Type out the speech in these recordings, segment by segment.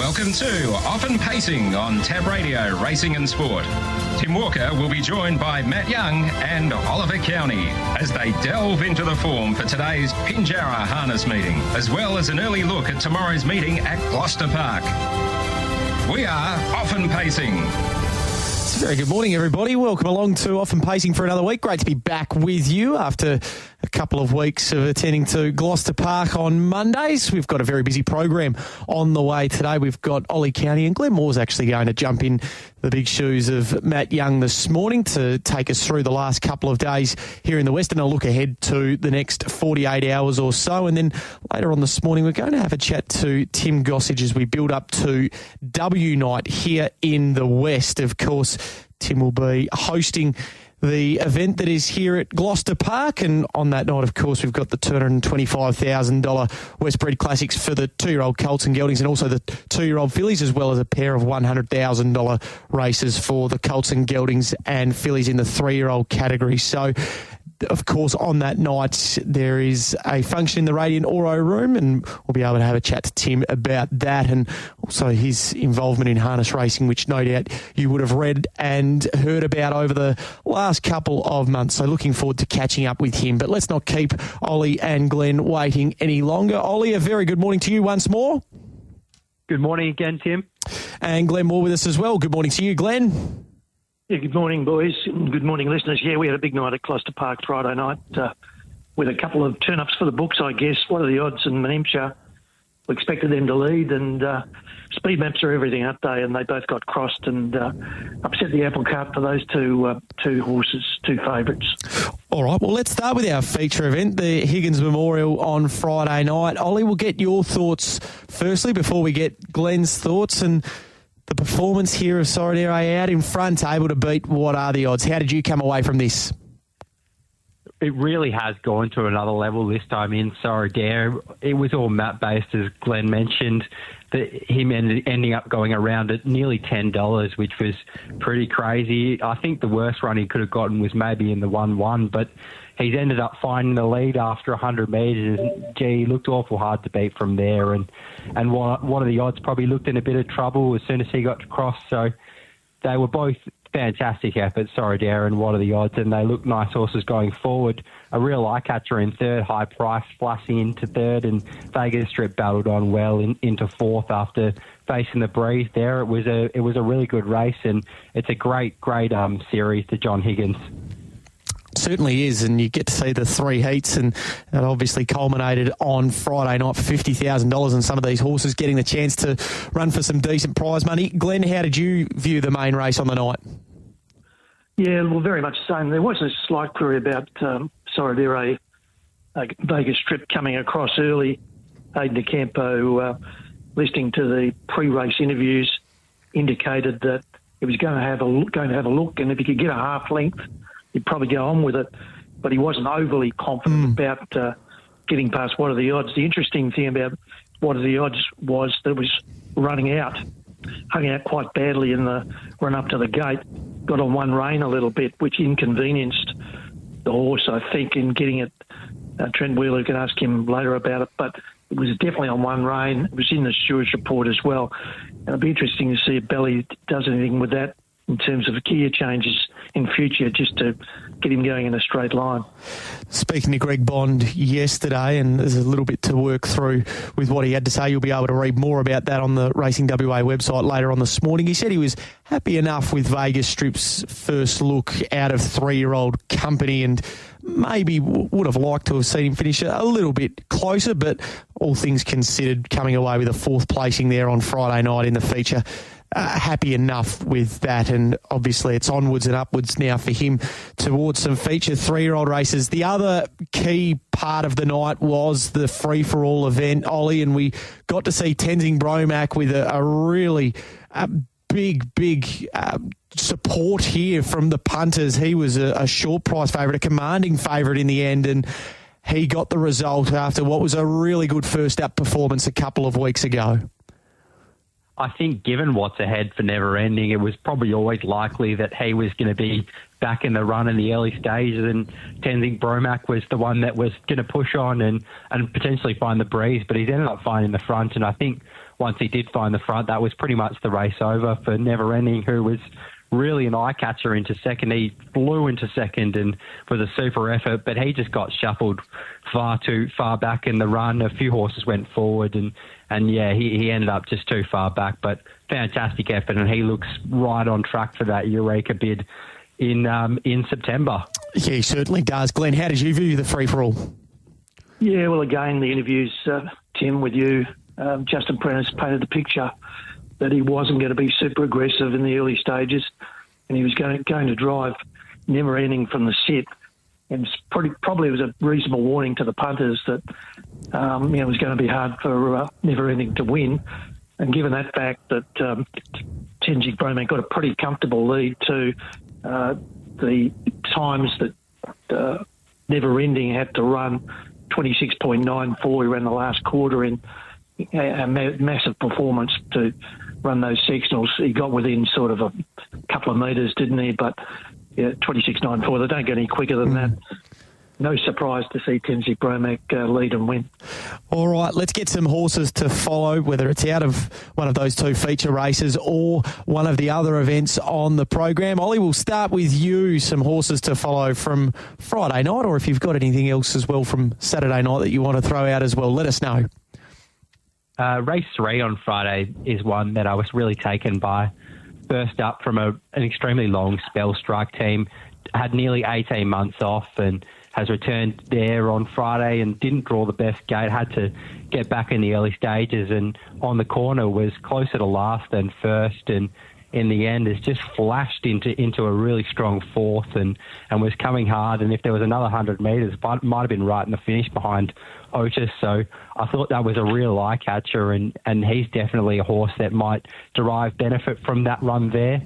Welcome to Often Pacing on Tab Radio Racing and Sport. Tim Walker will be joined by Matt Young and Oliver Cownie as they delve into the form for today's Pinjarra harness meeting, as well as an early look at tomorrow's meeting at Gloucester Park. We are Often Pacing. Very good morning, everybody. Welcome along to Often Pacing for another week. Great to be back with you after a couple of weeks of attending to Gloucester Park on Mondays. We've got a very busy program on the way today. We've got Ollie Cownie and Glen Moore's actually going to jump in the big shoes of Matt Young this morning to take us through the last couple of days here in the West and a look ahead to the next 48 hours or so. And then later on this morning, we're going to have a chat to Tim Gossage as we build up to W Night here in the West. Of course, Tim will be hosting the event that is here at Gloucester Park, and on that night, of course, we've got the $225,000 Westbred Classics for the 2-year-old Colts and Geldings, and also the 2-year-old fillies, as well as a pair of $100,000 races for the Colts and Geldings and fillies in the 3-year-old category. So, of course, on that night, there is a function in the Radiant Oro room, and we'll be able to have a chat to Tim about that and also his involvement in harness racing, which no doubt you would have read and heard about over the last couple of months. So looking forward to catching up with him. But let's not keep Ollie and Glen waiting any longer. Ollie, a very good morning to you once more. Good morning again, Tim. And Glen Moore with us as well. Good morning to you, Glen. Yeah, good morning, boys. Good morning, listeners. Yeah, we had a big night at Gloucester Park Friday night with a couple of turn-ups for the books, I guess. What are the odds? And Hampshire, we expected them to lead, and speed maps are everything, aren't they? And they both got crossed and upset the apple cart for those two horses, two favourites. All right, well, let's start with our feature event, the Higgins Memorial on Friday night. Ollie, we'll get your thoughts firstly before we get Glen's thoughts, and the performance here of Sorridere out in front, able to beat What Are the Odds? How did you come away from this? It really has gone to another level this time in Sorridere. It was all map-based, as Glenn mentioned. Him ending up going around at nearly $10, which was pretty crazy. I think the worst run he could have gotten was maybe in the 1-1, but he's ended up finding the lead after 100 metres. Gee, he looked awful hard to beat from there. And What Are the Odds probably looked in a bit of trouble as soon as he got across. So they were both fantastic efforts, Sorridere and What Are the Odds, and they look nice horses going forward. A real eye-catcher in third, high price, flashing into third, and Vegas Strip battled on well into fourth after facing the breeze there. It was a really good race, and it's a great series to John Higgins. Certainly is, and you get to see the three heats, and it obviously culminated on Friday night for $50,000, and some of these horses getting the chance to run for some decent prize money. Glenn, how did you view the main race on the night? Yeah, well, very much the same. There was a slight query about Sorridere, Vegas Strip coming across early. Aidan DeCampo, listening to the pre-race interviews, indicated that he was going to have a look, and if he could get a half length, he'd probably go on with it, but he wasn't overly confident about getting past What Are the Odds. The interesting thing about What Are the Odds was that it was hung out quite badly in the run-up to the gate, got on one rein a little bit, which inconvenienced the horse, I think, in getting it. Trent Wheeler can ask him later about it, but it was definitely on one rein. It was in the stewards report as well. And it'll be interesting to see if Belly does anything with that in terms of gear changes in future, just to get him going in a straight line. Speaking to Greg Bond yesterday, and there's a little bit to work through with what he had to say. You'll be able to read more about that on the Racing WA website later on this morning. He said he was happy enough with Vegas Strip's first look out of 3-year-old company, and maybe would have liked to have seen him finish a little bit closer, but all things considered, coming away with a fourth placing there on Friday night in the feature. Happy enough with that, and obviously it's onwards and upwards now for him towards some feature 3-year-old races. The other key part of the night was the free-for-all event, Ollie, and we got to see Tenzing Bromack with a really big support here from the punters. He was a short price favourite, a commanding favourite in the end, and he got the result after what was a really good first up performance a couple of weeks ago. I think given what's ahead for Never Ending, it was probably always likely that he was going to be back in the run in the early stages, and Tenzing Bromack was the one that was going to push on and potentially find the breeze, but he's ended up finding the front. And I think once he did find the front, that was pretty much the race over for Never Ending, who was really an eye-catcher into second. He flew into second and was a super effort, but he just got shuffled far too far back in the run. A few horses went forward, and he ended up just too far back, but fantastic effort, and he looks right on track for that Eureka bid in September. Yeah, he certainly does. Glenn, how did you view the free-for-all? Yeah, well, again, the interviews, Tim, with you, Justin Prentice painted the picture that he wasn't going to be super aggressive in the early stages, and he was going to drive Never Ending from the sit. And probably was a reasonable warning to the punters that it was going to be hard for Never Ending to win. And given that fact that Tenji Bromack got a pretty comfortable lead to the times that Never Ending had to run 26.94. He ran the last quarter in a massive performance to run those sectionals. He got within sort of a couple of metres, didn't he? But 26.94, they don't get any quicker than that. No surprise to see Tenji Bromack lead and win. All right, let's get some horses to follow, whether it's out of one of those two feature races or one of the other events on the program. Ollie, we'll start with you, some horses to follow from Friday night, or if you've got anything else as well from Saturday night that you want to throw out as well, let us know. Race 3 on Friday is one that I was really taken by. First up from an extremely long spell, Strike Team, had nearly 18 months off and has returned there on Friday and didn't draw the best gate, had to get back in the early stages, and on the corner was closer to last than first, and in the end has just flashed into a really strong fourth and was coming hard, and if there was another 100 metres, might have been right in the finish behind Otis. So I thought that was a real eye-catcher, and he's definitely a horse that might derive benefit from that run there.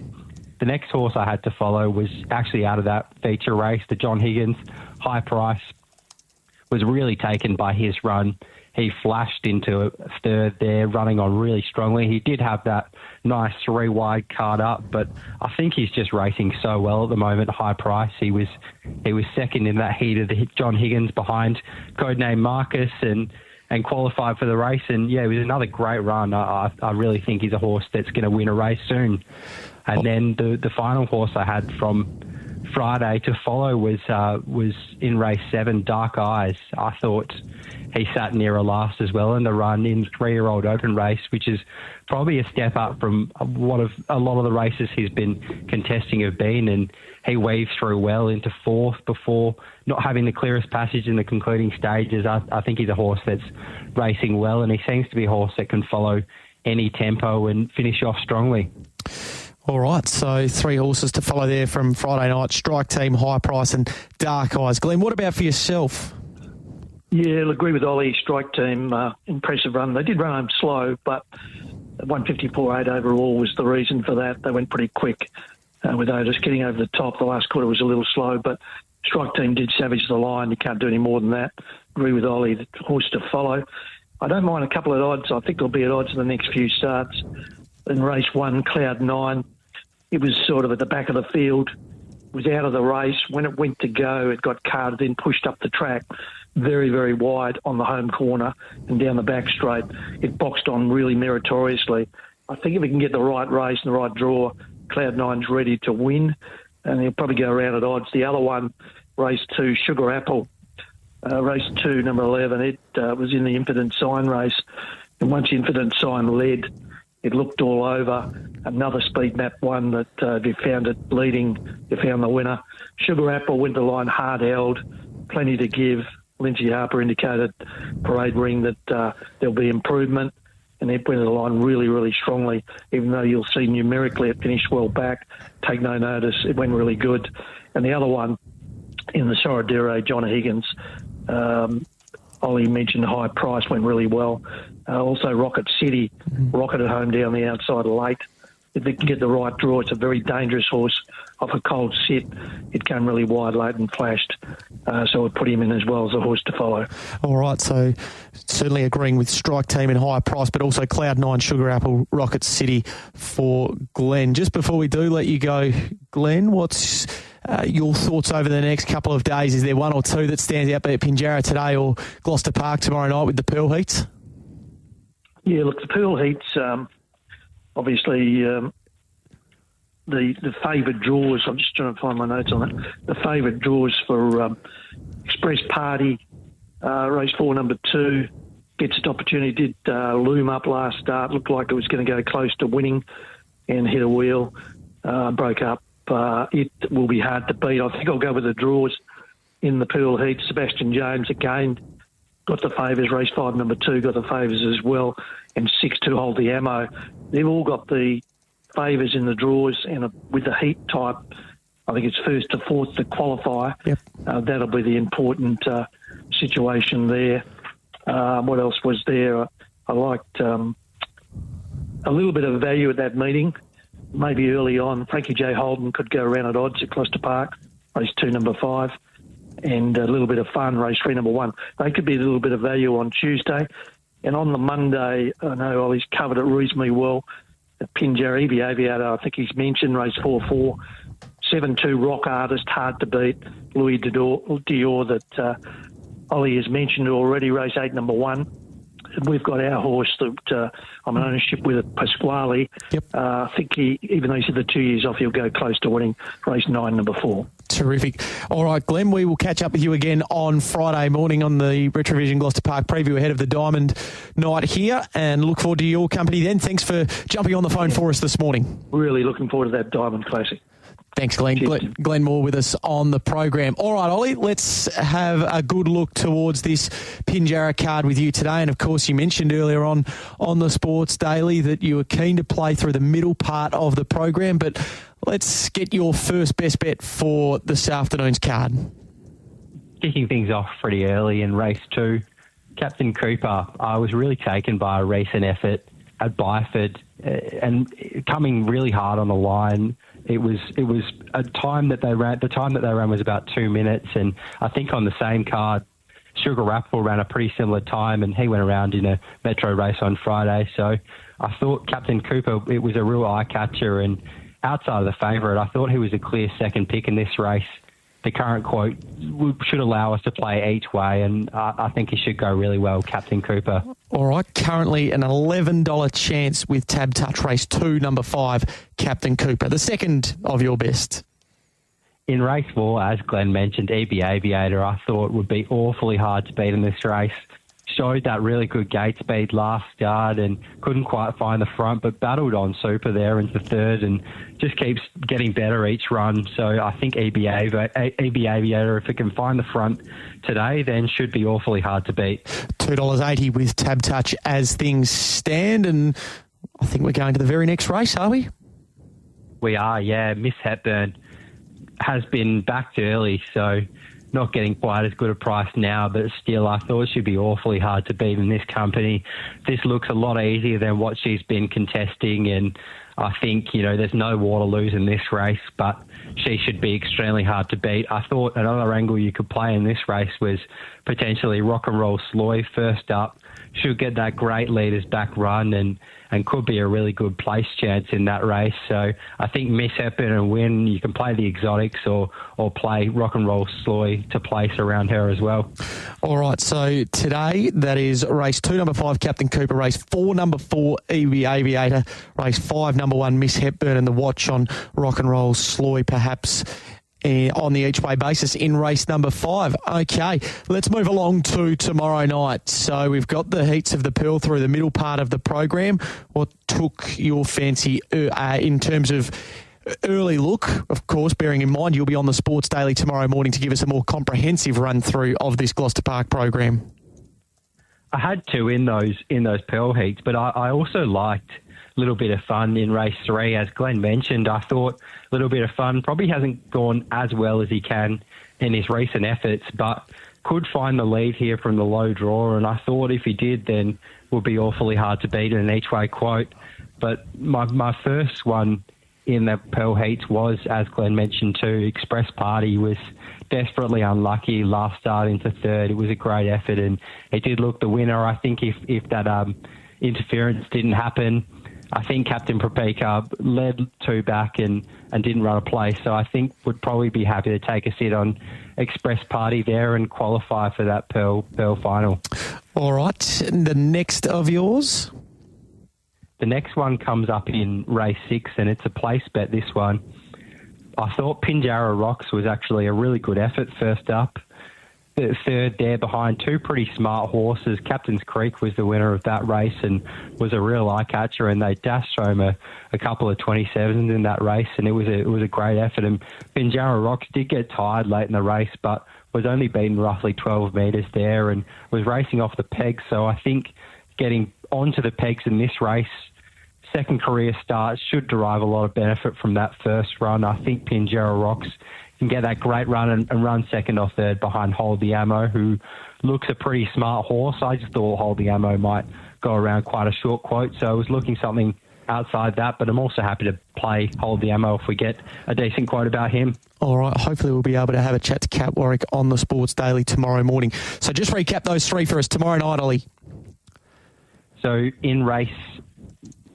The next horse I had to follow was actually out of that feature race, the John Higgins High Price. Was really taken by his run. He flashed into a third there, running on really strongly. He did have that nice 3-wide card up, but I think he's just racing so well at the moment, High Price. He was second in that heat of the John Higgins behind Codename Marcus and qualified for the race. And, yeah, it was another great run. I really think he's a horse that's going to win a race soon. And then the final horse I had from Friday to follow was in race 7, Dark Eyes. I thought he sat near a last as well in the run in 3-year-old open race, which is probably a step up from what a lot of the races he's been contesting have been, and he weaves through well into fourth before not having the clearest passage in the concluding stages. I think he's a horse that's racing well, and he seems to be a horse that can follow any tempo and finish off strongly. All right, so 3 horses to follow there from Friday night, Strike Team, High Price and Dark Eyes. Glenn, what about for yourself? Yeah, I'll agree with Ollie. Strike Team, impressive run. They did run home slow, but 154.8 overall was the reason for that. They went pretty quick with Otis getting over the top. The last quarter was a little slow, but Strike Team did savage the line. You can't do any more than that. Agree with Ollie, the horse to follow. I don't mind a couple of odds. I think there'll be at odds in the next few starts. In race 1, Cloud 9, it was sort of at the back of the field, was out of the race. When it went to go, it got carted in, pushed up the track very, very wide on the home corner and down the back straight. It boxed on really meritoriously. I think if we can get the right race and the right draw, Cloud 9's ready to win, and he'll probably go around at odds. The other one, race 2, Sugar Apple, race 2, number 11, it was in the Infinite Sign race, and once Infinite Sign led, it looked all over. Another speed map one that if you found it bleeding, you found the winner. Sugar Apple went the line hard held, plenty to give. Lindsay Harper indicated Parade Ring that there'll be improvement, and it went to the line really, really strongly. Even though you'll see numerically it finished well back, take no notice, it went really good. And the other one in the Soradero, John Higgins, Ollie mentioned High Price went really well. Also Rocket City, rocketed home down the outside late. If they can get the right draw, it's a very dangerous horse off a cold sit. It came really wide late and flashed. So we'll put him in as well as a horse to follow. All right, so certainly agreeing with Strike Team and High Price, but also Cloud 9, Sugar Apple, Rocket City for Glen. Just before we do let you go, Glen, what's your thoughts over the next couple of days? Is there one or two that stands out, be it Pinjarra today or Gloucester Park tomorrow night with the Pearl Heats? Yeah, look, the pool heats, obviously the favoured draws, I'm just trying to find my notes on that, the favoured draws for Express Party, race 4, number 2, gets an opportunity, did loom up last start, looked like it was going to go close to winning and hit a wheel, broke up. It will be hard to beat. I think I'll go with the draws in the pool heat. Sebastian James again got the favours. Race 5, number 2 got the favours as well, and 6 to hold the ammo. They've all got the favours in the draws, and with the heat type, I think it's first to fourth to qualify. Yep. That'll be the important situation there. What else was there? I liked a little bit of value at that meeting. Maybe early on, Frankie J. Holden could go around at odds at Gloucester Park, race 2, number 5, and a little bit of fun, race 3, number 1. They could be a little bit of value on Tuesday. And on the Monday, I know Ollie's covered it reasonably well. Pinjarra, EV Aviator, I think he's mentioned, race 4-4. 7-2 Rock Artist, hard to beat. Louis Dior that Ollie has mentioned already, race 8, number 1. And we've got our horse that I'm in ownership with, Pasquale. Yep. I think even though he's had the 2 years off, he'll go close to winning, race 9, number 4. Terrific. All right, Glenn, we will catch up with you again on Friday morning on the Retrovision Gloucester Park preview ahead of the Diamond night here, and look forward to your company then. Thanks for jumping on the phone for us this morning. Really looking forward to that Diamond Classic. Thanks, Glenn. Glenn Moore with us on the program. All right, Ollie, let's have a good look towards this Pinjarra card with you today. And, of course, you mentioned earlier on the Sports Daily that you were keen to play through the middle part of the program, but let's get your first best bet for this afternoon's card. Kicking things off pretty early in race 2, Captain Cooper. I was really taken by a recent effort at Byford and coming really hard on the line. It was a time that they ran. The time that they ran was about 2 minutes, and I think on the same card, Sugar Rappel ran a pretty similar time, and he went around in a Metro race on Friday. So I thought Captain Cooper, it was a real eye catcher, and outside of the favourite, I thought he was a clear second pick in this race. The current quote should allow us to play each way, and I think he should go really well, Captain Cooper. All right, currently an $11 chance with Tab Touch, race 2, number 5, Captain Cooper. The second of your best. In race 4, as Glenn mentioned, EB Aviator, I thought would be awfully hard to beat in this race. Showed that really good gate speed last start and couldn't quite find the front, but battled on super there into third and just keeps getting better each run. So I think EB Aviator, if it can find the front today, then should be awfully hard to beat. $2.80 with Tab Touch as things stand, and I think we're going to the very next race, are we? We are, yeah. Miss Hepburn has been backed early, so not getting quite as good a price now, but still I thought she'd be awfully hard to beat in this company. This looks a lot easier than what she's been contesting, and I think, there's no Waterloos in this race, but she should be extremely hard to beat. I thought another angle you could play in this race was potentially Rock and Roll Sloy first up. She'll get that great leaders back run and could be a really good place chance in that race. So I think Miss Hepburn and win. You can play the exotics or play Rock and Roll Sloy to place around her as well. All right, so today that is race 2, number 5, Captain Cooper, race 4, number 4, EV Aviator, race 5, number 1, Miss Hepburn, and the watch on Rock and Roll Sloy perhaps on the each-way basis in race number 5. Okay, let's move along to tomorrow night. So we've got the heats of the Pearl through the middle part of the program. What took your fancy in terms of early look? Of course, bearing in mind you'll be on the Sports Daily tomorrow morning to give us a more comprehensive run-through of this Gloucester Park program. I had 2 in those Pearl heats, but I also liked a little bit of fun in race 3. As Glenn mentioned, I thought a little bit of fun probably hasn't gone as well as he can in his recent efforts, but could find the lead here from the low draw, and I thought if he did, then would be awfully hard to beat in an each-way quote. But my first one in the Pearl heats was, as Glenn mentioned too, Express Party was desperately unlucky last start into third. It was a great effort, and it did look the winner. I think if that interference didn't happen, I think Captain Propeka led 2 back and didn't run a place. So I think would probably be happy to take a sit on Express Party there and qualify for that Pearl final. All right. The next of yours? The next one comes up in race 6, and it's a place bet, this one. I thought Pinjarra Rocks was actually a really good effort first up. The third there behind two pretty smart horses. Captain's Creek was the winner of that race and was a real eye-catcher, and they dashed home a couple of 27s in that race, and it was a great effort. And Pinjarra Rocks did get tired late in the race, but was only beaten roughly 12 metres there and was racing off the pegs. So I think getting onto the pegs in this race, second career start, should derive a lot of benefit from that first run. I think Pinjarra Rocks can get that great run and run second or third behind Hold the Ammo, who looks a pretty smart horse. I just thought Hold the Ammo might go around quite a short quote, so I was looking something outside that, but I'm also happy to play Hold the Ammo if we get a decent quote about him. All right, hopefully we'll be able to have a chat to Cat Warwick on the Sports Daily tomorrow morning. So just recap those three for us tomorrow night, Ollie. So in race,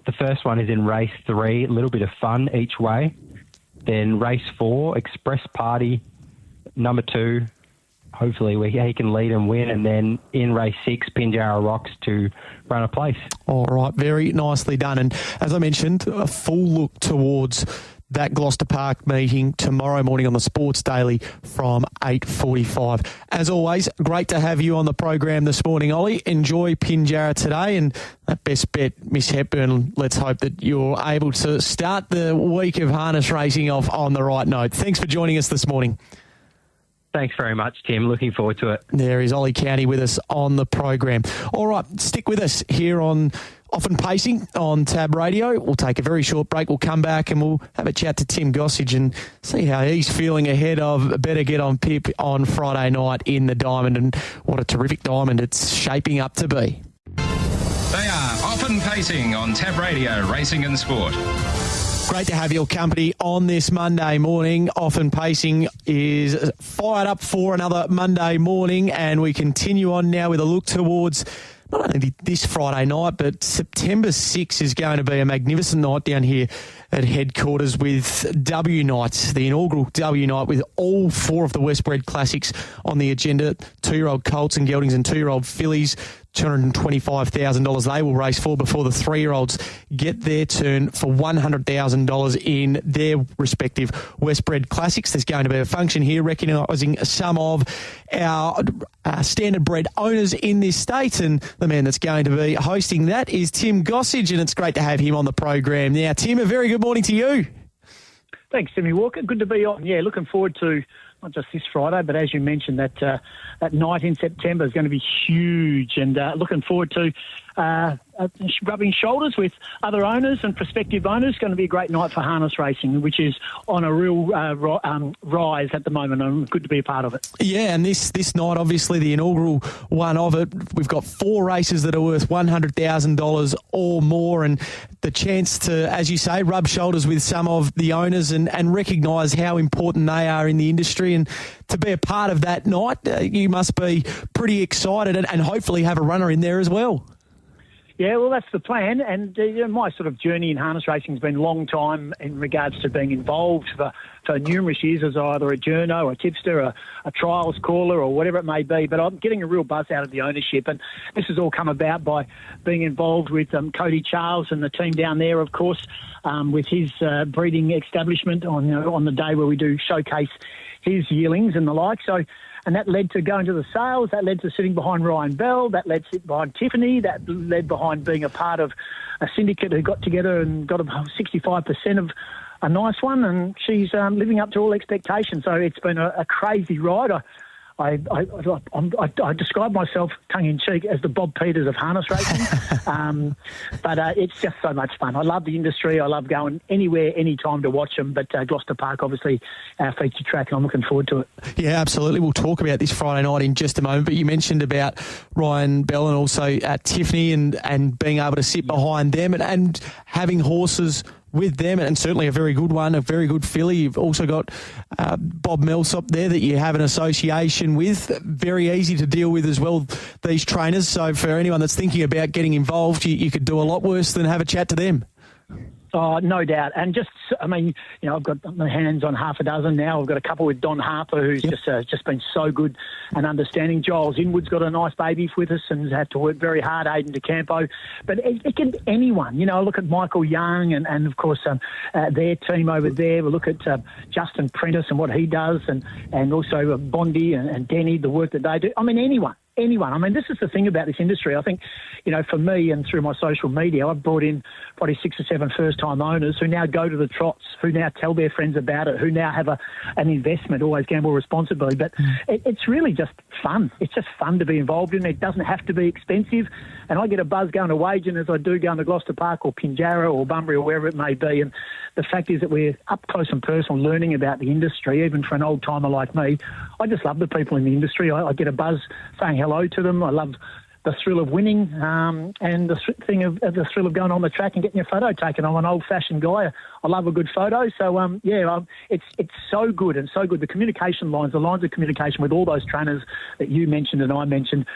the first one is in race 3, a little bit of fun each way. Then race 4, Express Party, number 2. Hopefully he can lead and win. And then in race 6, Pinjarra Rocks to run a place. All right, very nicely done. And as I mentioned, a full look towards that Gloucester Park meeting tomorrow morning on the Sports Daily from 8:45. As always, great to have you on the program this morning, Ollie. Enjoy Pinjarra today, and that best bet, Miss Hepburn. Let's hope that you're able to start the week of harness racing off on the right note. Thanks for joining us this morning. Thanks very much, Tim. Looking forward to it. There is Ollie Cownie with us on the program. All right, stick with us here on Often Pacing on Tab Radio. We'll take a very short break. We'll come back and we'll have a chat to Tim Gossage and see how he's feeling ahead of Better Get On Pip on Friday night in the Diamond, and what a terrific Diamond it's shaping up to be. They are Often Pacing on Tab Radio, Racing and Sport. Great to have your company on this Monday morning. Often Pacing is fired up for another Monday morning, and we continue on now with a look towards not only this Friday night, but September 6 is going to be a magnificent night down here at headquarters with W Night, the inaugural W Night, with all 4 of the Westbred Classics on the agenda. 2-year-old Colts and Geldings and 2-year-old fillies. $225,000 they will race for before the 3-year-olds get their turn for $100,000 in their respective Westbred Classics. There's going to be a function here recognising some of our standard bred owners in this state, and the man that's going to be hosting that is Tim Gossage, and it's great to have him on the program. Now, Tim, a very good morning to you. Thanks, Timmy Walker. Good to be on. Yeah, looking forward to not just this Friday, but as you mentioned, that night in September is going to be huge, and looking forward to rubbing shoulders with other owners and prospective owners. It's going to be a great night for harness racing, which is on a real rise at the moment, and good to be a part of it. Yeah, and this night, obviously the inaugural one of it, we've got 4 races that are worth $100,000 or more, and the chance to, as you say, rub shoulders with some of the owners and recognise how important they are in the industry, and to be a part of that night, you must be pretty excited and hopefully have a runner in there as well. Yeah, well, that's the plan. And my sort of journey in harness racing has been a long time in regards to being involved for numerous years as either a journo or a tipster, a trials caller or whatever it may be. But I'm getting a real buzz out of the ownership. And this has all come about by being involved with Cody Charles and the team down there, of course, with his breeding establishment on the day where we do showcase his yearlings and the like. And that led to going to the sales, that led to sitting behind Ryan Bell, that led to sitting behind Tiffany, that led behind being a part of a syndicate who got together and got 65% of a nice one, and she's living up to all expectations. So it's been a crazy ride. I describe myself tongue-in-cheek as the Bob Peters of harness racing, but it's just so much fun. I love the industry. I love going anywhere, anytime to watch them, but Gloucester Park, obviously, our feature track, and I'm looking forward to it. Yeah, absolutely. We'll talk about this Friday night in just a moment, but you mentioned about Ryan Bell and also Tiffany and being able to sit behind them and having horses with them, and certainly a very good one, a very good filly. You've also got Bob Millsop there that you have an association with. Very easy to deal with as well, these trainers. So for anyone that's thinking about getting involved, you could do a lot worse than have a chat to them. Oh, no doubt. And just, I mean, you know, I've got my hands on half a dozen now. I've got a couple with Don Harper, who's just been so good and understanding. Giles Inwood's got a nice baby with us and has had to work very hard, Aidan DeCampo. But it can anyone. You know, look at Michael Young and of course, their team over there. We look at Justin Prentice and what he does and also Bondi and Denny, the work that they do. I mean, anyone. I mean, this is the thing about this industry. I think, you know, for me and through my social media, I've brought in probably 6 or 7 first-time owners who now go to the trots, who now tell their friends about it, who now have an investment, always gamble responsibly. But it's really just fun. It's just fun to be involved in. It doesn't have to be expensive. And I get a buzz going to Wagen as I do going to Gloucester Park or Pinjarra or Bunbury or wherever it may be. And the fact is that we're up close and personal learning about the industry, even for an old-timer like me. I just love the people in the industry. I get a buzz saying hello to them. I love the thrill of winning and the the thrill of going on the track and getting your photo taken. I'm an old-fashioned guy. I love a good photo. So, it's so good and so good. The communication lines, the lines of communication with all those trainers that you mentioned and I mentioned,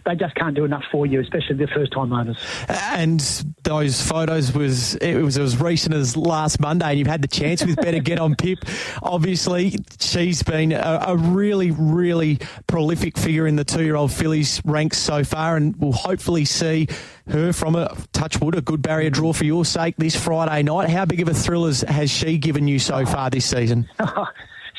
they just can't do enough for you, especially the first-time owners. And those photos was as recent as last Monday, and you've had the chance with Better Get on Pip. Obviously, she's been a really, really prolific figure in the 2-year-old fillies ranks so far, and we'll hopefully see her from a touchwood, a good barrier draw for your sake this Friday night. How big of a thrill has she given you so far this season?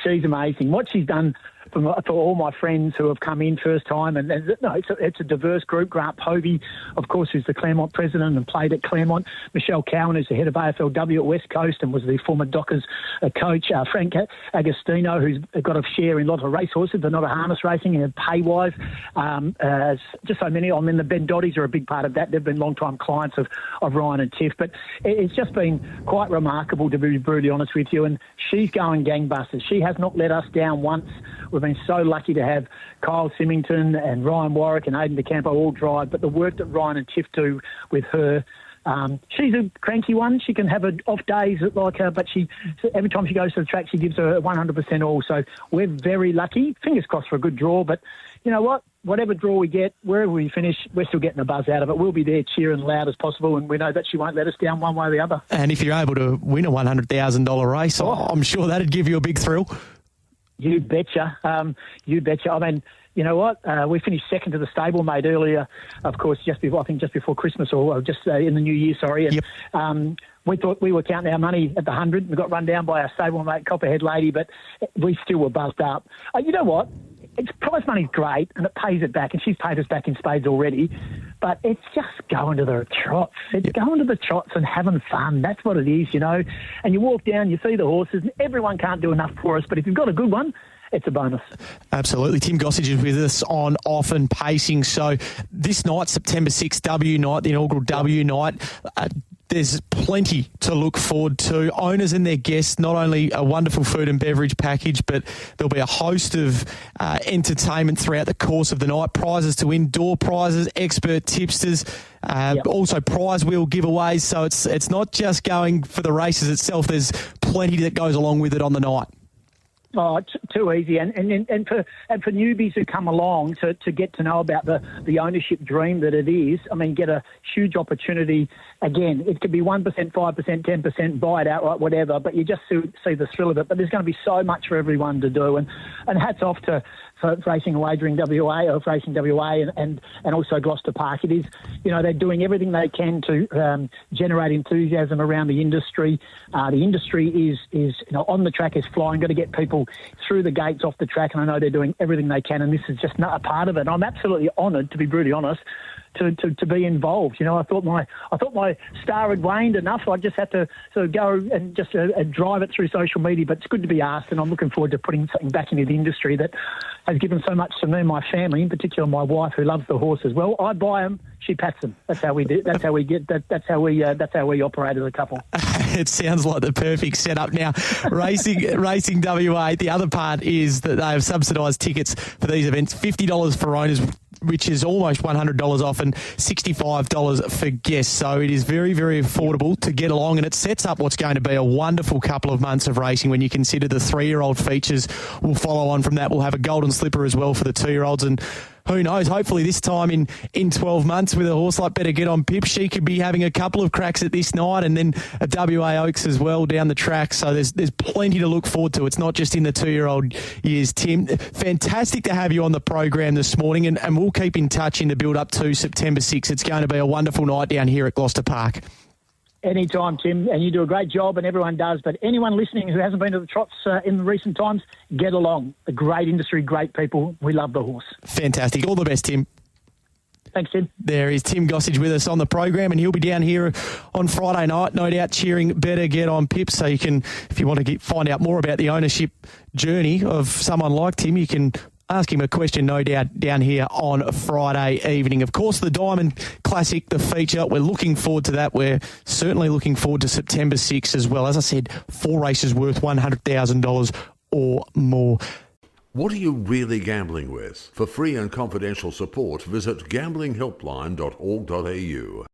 She's amazing. What she's done for all my friends who have come in first time, and it's a diverse group. Grant Povey, of course, who's the Claremont president and played at Claremont. Michelle Cowan, who's the head of AFLW at West Coast and was the former Dockers coach. Frank Agostino, who's got a share in lots of racehorses, but not a harness racing and pay-wise. Just so many. I mean, the Ben Dotties are a big part of that. They've been long-time clients of Ryan and Tiff. But it's just been quite remarkable, to be brutally honest with you. And she's going gangbusters. She has not let us down once. We've been so lucky to have Kyle Symington and Ryan Warwick and Aidan DeCampo all drive, but the work that Ryan and Tiff do with her, she's a cranky one. She can have off days like her, but every time she goes to the track, she gives her 100% all. So we're very lucky. Fingers crossed for a good draw, but you know what? Whatever draw we get, wherever we finish, we're still getting a buzz out of it. We'll be there cheering loud as possible, and we know that she won't let us down one way or the other. And if you're able to win a $100,000 race, I'm sure that'd give you a big thrill. You betcha. You betcha. I mean, you know what? We finished second to the stablemate earlier, of course, just before Christmas or just in the New Year, sorry. And, we thought we were counting our money at the 100. We got run down by our stablemate, Copperhead Lady, but we still were buzzed up. You know what? Prize money's great and it pays it back, and she's paid us back in spades already. But it's just going to the trots. It's going to the trots and having fun. That's what it is, you know. And you walk down, you see the horses, and everyone can't do enough for us. But if you've got a good one, it's a bonus. Absolutely. Tim Gossage is with us on Off and Pacing. So this night, September 6th, W night, the inaugural W night, there's plenty to look forward to. Owners and their guests, not only a wonderful food and beverage package, but there'll be a host of entertainment throughout the course of the night. Prizes to win, door prizes, expert tipsters, also prize wheel giveaways. So it's not just going for the races itself. There's plenty that goes along with it on the night. Oh, too easy. And for newbies who come along to get to know about the ownership dream that it is, I mean, get a huge opportunity. Again, it could be 1%, 5%, 10%, buy it outright, whatever, but you just see the thrill of it. But there's going to be so much for everyone to do. And hats off to Racing and Wagering WA, or Racing WA, and also Gloucester Park. It is, you know, they're doing everything they can to generate enthusiasm around the industry. The industry is you know, on the track, is flying. Got to get people through the gates off the track, and I know they're doing everything they can, and this is just not a part of it. And I'm absolutely honoured, to be brutally honest, to be involved. You know, I thought my star had waned enough. I just had to sort of go and just drive it through social media. But it's good to be asked, and I'm looking forward to putting something back into the industry that has given so much to me and my family, in particular my wife, who loves the horse as well. I buy them, she pats them. That's how we do. That's how we get. That's how we operate as a couple. It sounds like the perfect setup. Now, Racing WA. The other part is that they have subsidised tickets for these events. $50 for owners, which is almost $100 off, and $65 for guests. So it is very, very affordable to get along, and it sets up what's going to be a wonderful couple of months of racing when you consider the 3-year-old features will follow on from that. We'll have a golden slipper as well for the 2-year-olds, and who knows, hopefully this time in 12 months with a horse like Better Get On Pip, she could be having a couple of cracks at this night, and then a WA Oaks as well down the track. So there's plenty to look forward to. It's not just in the 2-year-old years, Tim. Fantastic to have you on the program this morning, and we'll keep in touch in the build-up to September 6th. It's going to be a wonderful night down here at Gloucester Park. Anytime, Tim, and you do a great job, and everyone does. But anyone listening who hasn't been to the Trots in recent times, get along. A great industry, great people. We love the horse. Fantastic. All the best, Tim. Thanks, Tim. There is Tim Gossage with us on the program, and he'll be down here on Friday night, no doubt, cheering Better Get On Pip. So you can, if you want to find out more about the ownership journey of someone like Tim, you can ask him a question, no doubt, down here on Friday evening. Of course, the Diamond Classic, the feature, we're looking forward to that. We're certainly looking forward to September 6th as well. As I said, 4 races worth $100,000 or more. What are you really gambling with? For free and confidential support, visit gamblinghelpline.org.au.